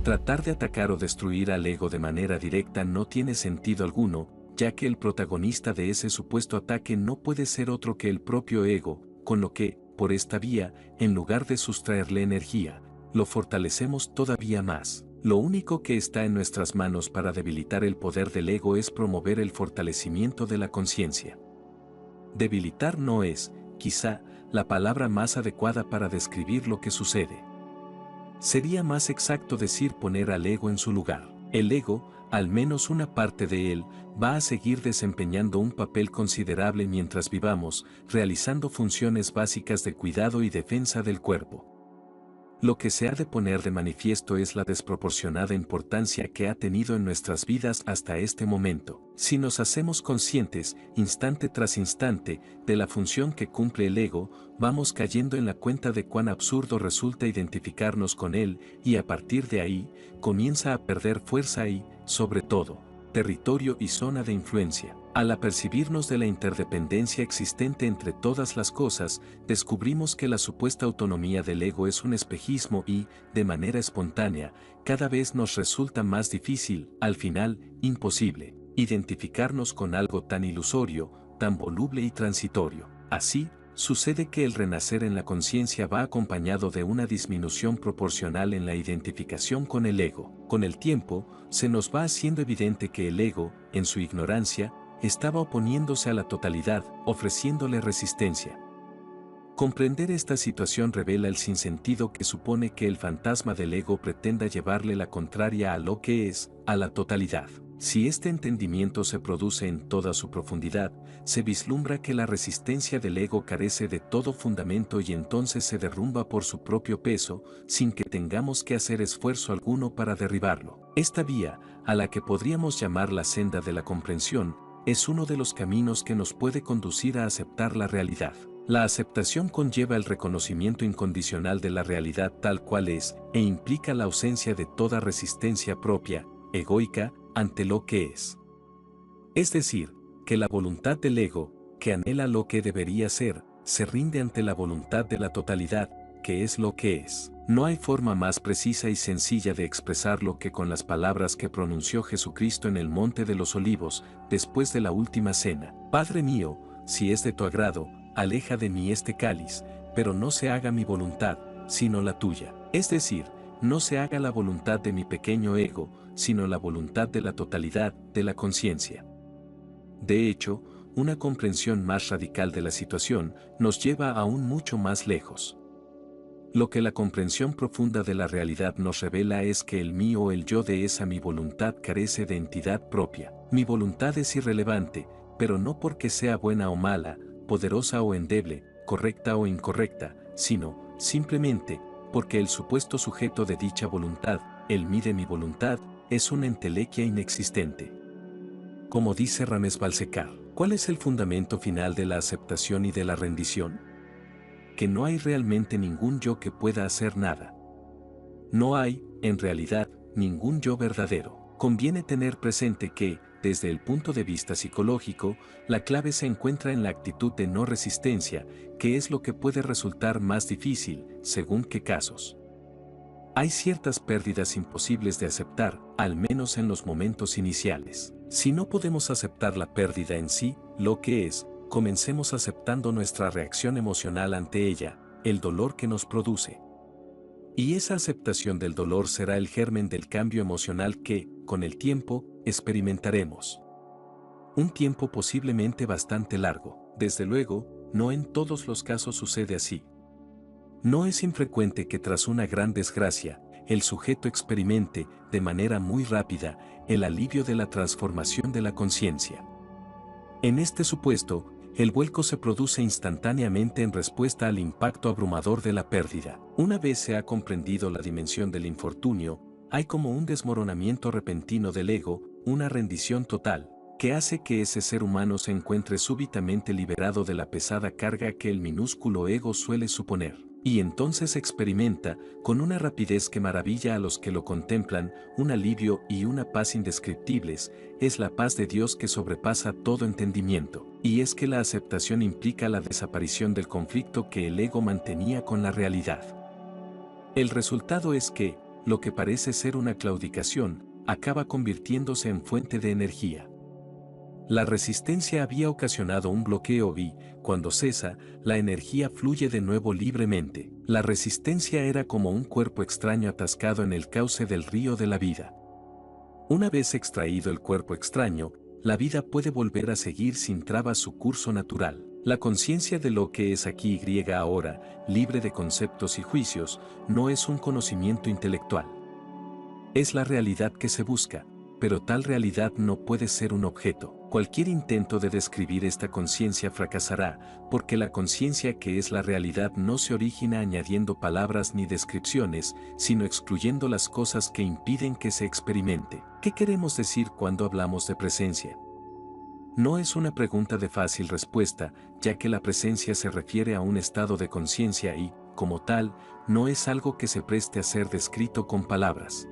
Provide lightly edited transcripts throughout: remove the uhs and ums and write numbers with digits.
Tratar de atacar o destruir al ego de manera directa no tiene sentido alguno, ya que el protagonista de ese supuesto ataque no puede ser otro que el propio ego, con lo que, por esta vía, en lugar de sustraerle energía, lo fortalecemos todavía más. Lo único que está en nuestras manos para debilitar el poder del ego es promover el fortalecimiento de la conciencia. Debilitar no es, quizá, la palabra más adecuada para describir lo que sucede. Sería más exacto decir poner al ego en su lugar. El ego, al menos una parte de él, va a seguir desempeñando un papel considerable mientras vivamos, realizando funciones básicas de cuidado y defensa del cuerpo. Lo que se ha de poner de manifiesto es la desproporcionada importancia que ha tenido en nuestras vidas hasta este momento. Si nos hacemos conscientes, instante tras instante, de la función que cumple el ego, vamos cayendo en la cuenta de cuán absurdo resulta identificarnos con él, y a partir de ahí, comienza a perder fuerza y, sobre todo, territorio y zona de influencia. Al apercibirnos de la interdependencia existente entre todas las cosas, descubrimos que la supuesta autonomía del ego es un espejismo y, de manera espontánea, cada vez nos resulta más difícil, al final, imposible, identificarnos con algo tan ilusorio, tan voluble y transitorio. Así, sucede que el renacer en la conciencia va acompañado de una disminución proporcional en la identificación con el ego. Con el tiempo, se nos va haciendo evidente que el ego, en su ignorancia, estaba oponiéndose a la totalidad, ofreciéndole resistencia. Comprender esta situación revela el sinsentido que supone que el fantasma del ego pretenda llevarle la contraria a lo que es, a la totalidad. Si este entendimiento se produce en toda su profundidad, se vislumbra que la resistencia del ego carece de todo fundamento y entonces se derrumba por su propio peso, sin que tengamos que hacer esfuerzo alguno para derribarlo. Esta vía, a la que podríamos llamar la senda de la comprensión, es uno de los caminos que nos puede conducir a aceptar la realidad. La aceptación conlleva el reconocimiento incondicional de la realidad tal cual es, e implica la ausencia de toda resistencia propia, egoica, ante lo que es. Es decir, que la voluntad del ego, que anhela lo que debería ser, se rinde ante la voluntad de la totalidad, que es lo que es. No hay forma más precisa y sencilla de expresarlo que con las palabras que pronunció Jesucristo en el Monte de los Olivos, después de la última cena. Padre mío, si es de tu agrado, aleja de mí este cáliz, pero no se haga mi voluntad, sino la tuya. Es decir, no se haga la voluntad de mi pequeño ego, sino la voluntad de la totalidad, de la conciencia. De hecho, una comprensión más radical de la situación nos lleva aún mucho más lejos. Lo que la comprensión profunda de la realidad nos revela es que el mío o el yo de esa mi voluntad carece de entidad propia. Mi voluntad es irrelevante, pero no porque sea buena o mala, poderosa o endeble, correcta o incorrecta, sino, simplemente, porque el supuesto sujeto de dicha voluntad, el mí de mi voluntad, es una entelequia inexistente. Como dice Ramés Balsekar, ¿cuál es el fundamento final de la aceptación y de la rendición? Que no hay realmente ningún yo que pueda hacer nada. No hay, en realidad, ningún yo verdadero. Conviene tener presente que, desde el punto de vista psicológico, la clave se encuentra en la actitud de no resistencia, que es lo que puede resultar más difícil, según qué casos. Hay ciertas pérdidas imposibles de aceptar, al menos en los momentos iniciales. Si no podemos aceptar la pérdida en sí, lo que es, comencemos aceptando nuestra reacción emocional ante ella, el dolor que nos produce. Y esa aceptación del dolor será el germen del cambio emocional que, con el tiempo, experimentaremos. Un tiempo posiblemente bastante largo. Desde luego, no en todos los casos sucede así. No es infrecuente que tras una gran desgracia, el sujeto experimente, de manera muy rápida, el alivio de la transformación de la conciencia. En este supuesto, el vuelco se produce instantáneamente en respuesta al impacto abrumador de la pérdida. Una vez se ha comprendido la dimensión del infortunio, hay como un desmoronamiento repentino del ego, una rendición total, que hace que ese ser humano se encuentre súbitamente liberado de la pesada carga que el minúsculo ego suele suponer. Y entonces experimenta, con una rapidez que maravilla a los que lo contemplan, un alivio y una paz indescriptibles. Es la paz de Dios que sobrepasa todo entendimiento. Y es que la aceptación implica la desaparición del conflicto que el ego mantenía con la realidad. El resultado es que, lo que parece ser una claudicación, acaba convirtiéndose en fuente de energía. La resistencia había ocasionado un bloqueo y, cuando cesa, la energía fluye de nuevo libremente. La resistencia era como un cuerpo extraño atascado en el cauce del río de la vida. Una vez extraído el cuerpo extraño, la vida puede volver a seguir sin trabas su curso natural. La conciencia de lo que es aquí y ahora, libre de conceptos y juicios, no es un conocimiento intelectual. Es la realidad que se busca, pero tal realidad no puede ser un objeto. Cualquier intento de describir esta conciencia fracasará, porque la conciencia que es la realidad no se origina añadiendo palabras ni descripciones, sino excluyendo las cosas que impiden que se experimente. ¿Qué queremos decir cuando hablamos de presencia? No es una pregunta de fácil respuesta, ya que la presencia se refiere a un estado de conciencia y, como tal, no es algo que se preste a ser descrito con palabras.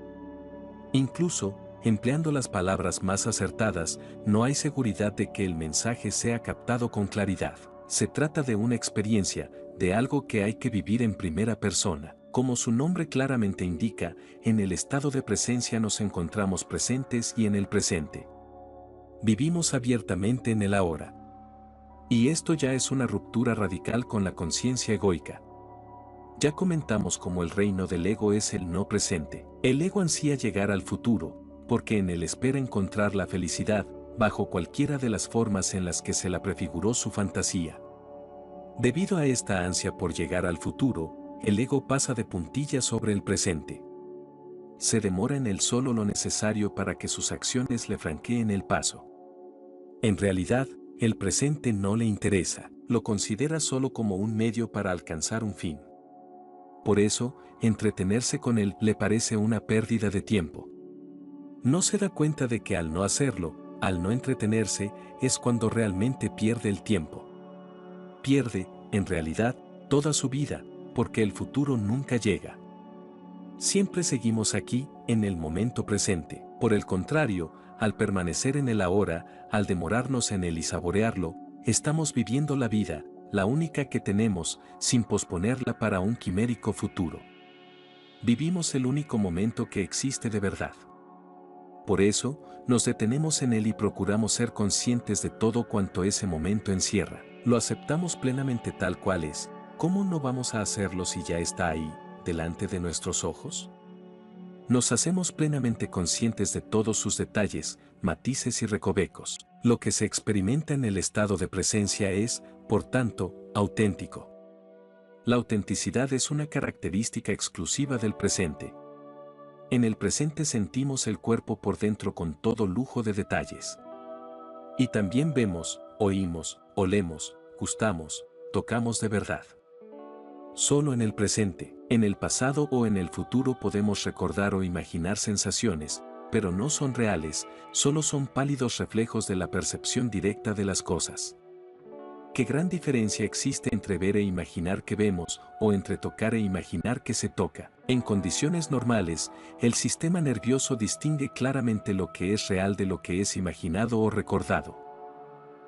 Incluso, empleando las palabras más acertadas, no hay seguridad de que el mensaje sea captado con claridad. Se trata de una experiencia, de algo que hay que vivir en primera persona. Como su nombre claramente indica, en el estado de presencia nos encontramos presentes y en el presente. Vivimos abiertamente en el ahora. Y esto ya es una ruptura radical con la conciencia egoica. Ya comentamos cómo el reino del ego es el no presente. El ego ansía llegar al futuro, porque en él espera encontrar la felicidad, bajo cualquiera de las formas en las que se la prefiguró su fantasía. Debido a esta ansia por llegar al futuro, el ego pasa de puntillas sobre el presente. Se demora en él solo lo necesario para que sus acciones le franqueen el paso. En realidad, el presente no le interesa, lo considera solo como un medio para alcanzar un fin. Por eso, entretenerse con él le parece una pérdida de tiempo. No se da cuenta de que al no hacerlo, al no entretenerse, es cuando realmente pierde el tiempo. Pierde, en realidad, toda su vida, porque el futuro nunca llega. Siempre seguimos aquí, en el momento presente. Por el contrario, al permanecer en el ahora, al demorarnos en él y saborearlo, estamos viviendo la vida, la única que tenemos, sin posponerla para un quimérico futuro. Vivimos el único momento que existe de verdad. Por eso, nos detenemos en él y procuramos ser conscientes de todo cuanto ese momento encierra. Lo aceptamos plenamente tal cual es. ¿Cómo no vamos a hacerlo si ya está ahí, delante de nuestros ojos? Nos hacemos plenamente conscientes de todos sus detalles, matices y recovecos. Lo que se experimenta en el estado de presencia es, por tanto, auténtico. La autenticidad es una característica exclusiva del presente. En el presente sentimos el cuerpo por dentro con todo lujo de detalles. Y también vemos, oímos, olemos, gustamos, tocamos de verdad. Solo en el presente, en el pasado o en el futuro podemos recordar o imaginar sensaciones, pero no son reales, solo son pálidos reflejos de la percepción directa de las cosas. ¿Qué gran diferencia existe entre ver e imaginar que vemos, o entre tocar e imaginar que se toca? En condiciones normales, el sistema nervioso distingue claramente lo que es real de lo que es imaginado o recordado.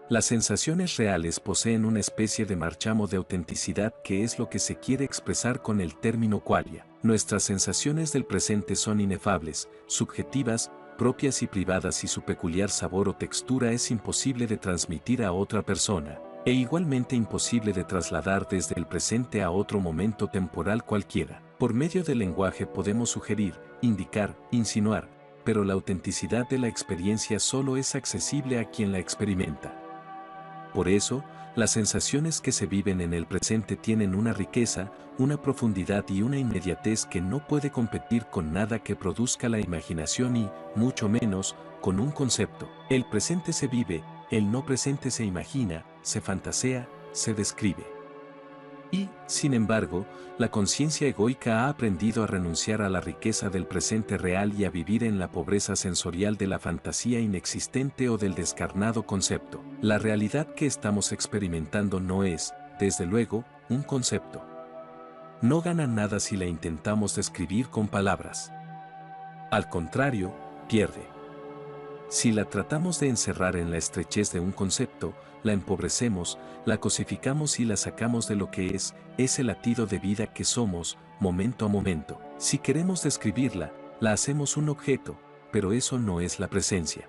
Las sensaciones reales poseen una especie de marchamo de autenticidad que es lo que se quiere expresar con el término qualia. Nuestras sensaciones del presente son inefables, subjetivas, propias y privadas y su peculiar sabor o textura es imposible de transmitir a otra persona, e igualmente imposible de trasladar desde el presente a otro momento temporal cualquiera. Por medio del lenguaje podemos sugerir, indicar, insinuar, pero la autenticidad de la experiencia solo es accesible a quien la experimenta. Por eso, las sensaciones que se viven en el presente tienen una riqueza, una profundidad y una inmediatez que no puede competir con nada que produzca la imaginación y, mucho menos, con un concepto. El presente se vive, el no presente se imagina, se fantasea, se describe. Y, sin embargo, la conciencia egoica ha aprendido a renunciar a la riqueza del presente real y a vivir en la pobreza sensorial de la fantasía inexistente o del descarnado concepto. La realidad que estamos experimentando no es, desde luego, un concepto. No gana nada si la intentamos describir con palabras. Al contrario, pierde. Si la tratamos de encerrar en la estrechez de un concepto, la empobrecemos, la cosificamos y la sacamos de lo que es el latido de vida que somos, momento a momento. Si queremos describirla, la hacemos un objeto, pero eso no es la presencia.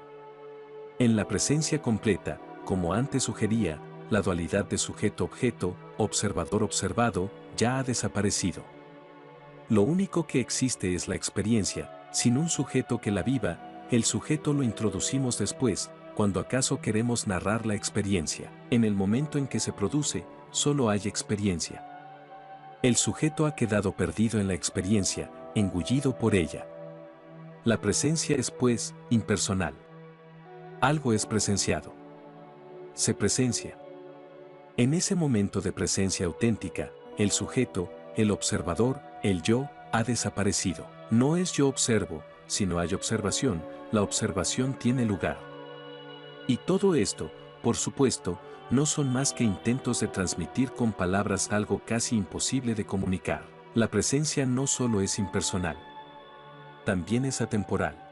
En la presencia completa, como antes sugería, la dualidad de sujeto-objeto, observador-observado, ya ha desaparecido. Lo único que existe es la experiencia, sin un sujeto que la viva, el sujeto lo introducimos después, cuando acaso queremos narrar la experiencia. En el momento en que se produce, solo hay experiencia. El sujeto ha quedado perdido en la experiencia, engullido por ella. La presencia es, pues, impersonal. Algo es presenciado. Se presencia. En ese momento de presencia auténtica, el sujeto, el observador, el yo, ha desaparecido. No es yo observo, sino hay observación, la observación tiene lugar. Y todo esto, por supuesto, no son más que intentos de transmitir con palabras algo casi imposible de comunicar. La presencia no solo es impersonal, también es atemporal.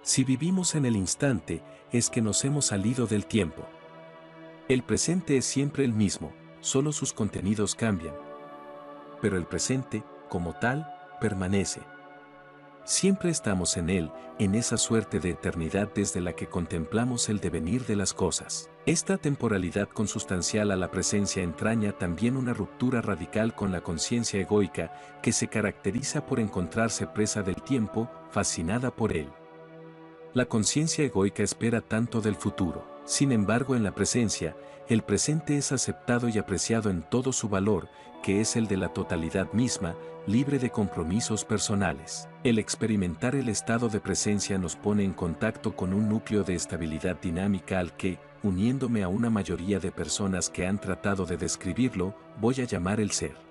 Si vivimos en el instante, es que nos hemos salido del tiempo. El presente es siempre el mismo, solo sus contenidos cambian. Pero el presente, como tal, permanece. Siempre estamos en él, en esa suerte de eternidad desde la que contemplamos el devenir de las cosas. Esta temporalidad consustancial a la presencia entraña también una ruptura radical con la conciencia egoica, que se caracteriza por encontrarse presa del tiempo, fascinada por él. La conciencia egoica espera tanto del futuro. Sin embargo, en la presencia, el presente es aceptado y apreciado en todo su valor, que es el de la totalidad misma, libre de compromisos personales. El experimentar el estado de presencia nos pone en contacto con un núcleo de estabilidad dinámica al que, uniéndome a una mayoría de personas que han tratado de describirlo, voy a llamar el ser.